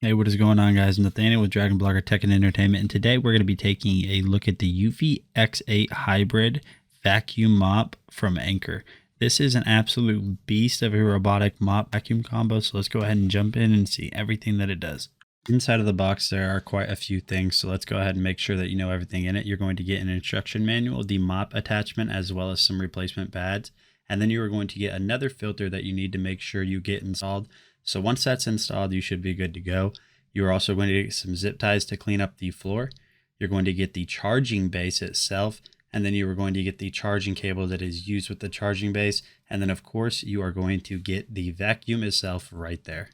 Hey, what is going on, guys? Nathaniel with Dragon Blogger Tech and Entertainment, and today we're going to be taking a look at the Eufy X8 Hybrid Vacuum Mop from Anchor. This is an absolute beast of a robotic mop vacuum combo, so let's go ahead and jump in and see everything that it does. Inside of the box, there are quite a few things, so let's go ahead and make sure that you know everything in it. You're going to get an instruction manual, the mop attachment, as well as some replacement pads, and then you are going to get another filter that you need to make sure you get installed. So once that's installed, you should be good to go. You're also going to get some zip ties to clean up the floor. You're going to get the charging base itself, and then you are going to get the charging cable that is used with the charging base. And then of course you are going to get the vacuum itself right there.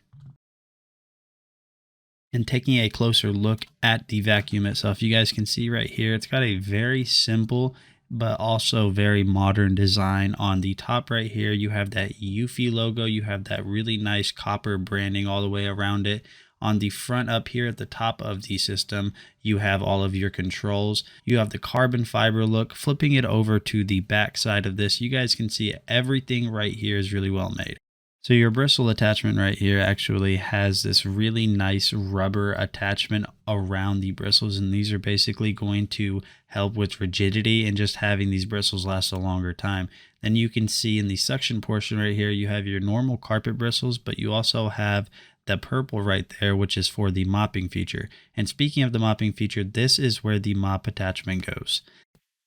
And taking a closer look at the vacuum itself, you guys can see right here, it's got a very simple but also very modern design. On the top right here, you have that Eufy logo. You have that really nice copper branding all the way around it. On the front up here at the top of the system, you have all of your controls. You have the carbon fiber look. Flipping it over to the back side of this, you guys can see everything right here is really well made. So your bristle attachment right here actually has this really nice rubber attachment around the bristles, and these are basically going to help with rigidity and just having these bristles last a longer time. Then you can see in the suction portion right here, you have your normal carpet bristles, but you also have the purple right there, which is for the mopping feature. And speaking of the mopping feature, this is where the mop attachment goes.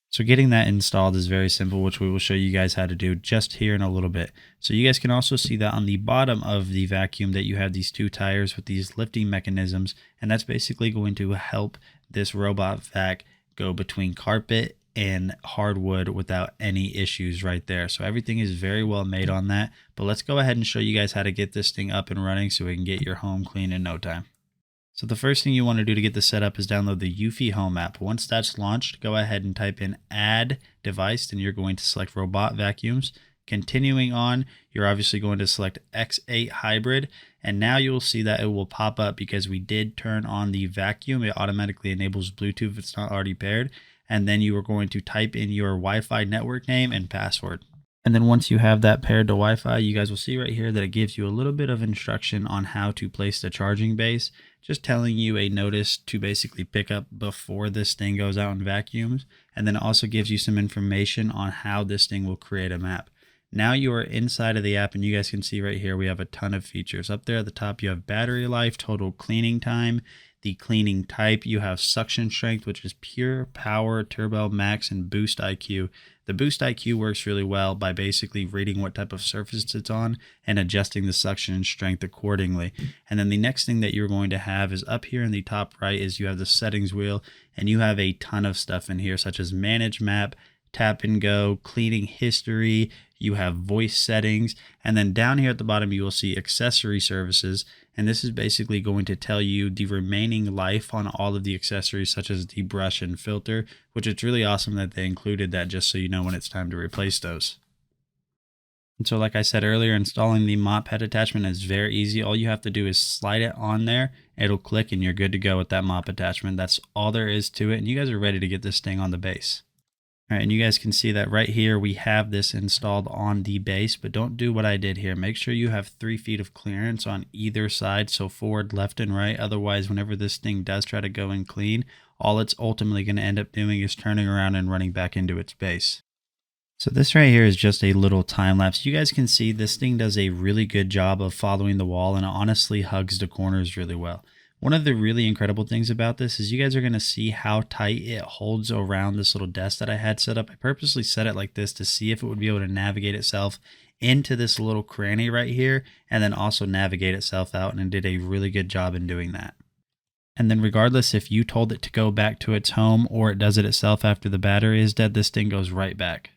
So getting that installed is very simple, which we will show you guys how to do just here in a little bit. So you guys can also see that on the bottom of the vacuum that you have these two tires with these lifting mechanisms, and that's basically going to help this robot vac go between carpet and hardwood without any issues right there. So everything is very well made on that, but let's go ahead and show you guys how to get this thing up and running so we can get your home clean in no time. So the first thing you want to do to get this set up is download the Eufy Home app. Once that's launched, go ahead and type in Add Device, and you're going to select Robot Vacuums. Continuing on, you're obviously going to select X8 Hybrid, and now you will see that it will pop up because we did turn on the vacuum. It automatically enables Bluetooth if it's not already paired, and then you are going to type in your Wi-Fi network name and password. And then once you have that paired to Wi-Fi, you guys will see right here that it gives you a little bit of instruction on how to place the charging base, just telling you a notice to basically pick up before this thing goes out and vacuums. And then it also gives you some information on how this thing will create a map. Now you are inside of the app, and you guys can see right here we have a ton of features. Up there at the top you have battery life, total cleaning time, the cleaning type, you have suction strength, which is pure, power, turbo, max, and boost IQ. The boost IQ works really well by basically reading what type of surface it's on and adjusting the suction strength accordingly. And then the next thing that you're going to have is up here in the top right is you have the settings wheel, and you have a ton of stuff in here such as manage map, tap and go, cleaning history, you have voice settings, and then down here at the bottom you will see accessory services, and this is basically going to tell you the remaining life on all of the accessories such as the brush and filter, which it's really awesome that they included that just so you know when it's time to replace those. And so like I said earlier, installing the mop head attachment is very easy. All you have to do is slide it on there, it'll click, and you're good to go with that mop attachment. That's all there is to it, and you guys are ready to get this thing on the base. All right, and you guys can see that right here we have this installed on the base, but don't do what I did here. Make sure you have 3 feet of clearance on either side, so forward, left, and right. Otherwise, whenever this thing does try to go and clean, all it's ultimately going to end up doing is turning around and running back into its base. So this right here is just a little time lapse. You guys can see this thing does a really good job of following the wall, and it honestly hugs the corners really well. One of the really incredible things about this is you guys are going to see how tight it holds around this little desk that I had set up. I purposely set it like this to see if it would be able to navigate itself into this little cranny right here, and then also navigate itself out, and it did a really good job in doing that. And then regardless if you told it to go back to its home or it does it itself after the battery is dead, this thing goes right back.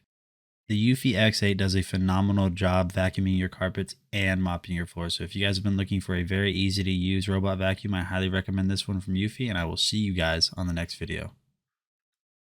The Eufy X8 does a phenomenal job vacuuming your carpets and mopping your floors. So if you guys have been looking for a very easy to use robot vacuum, I highly recommend this one from Eufy, and I will see you guys on the next video.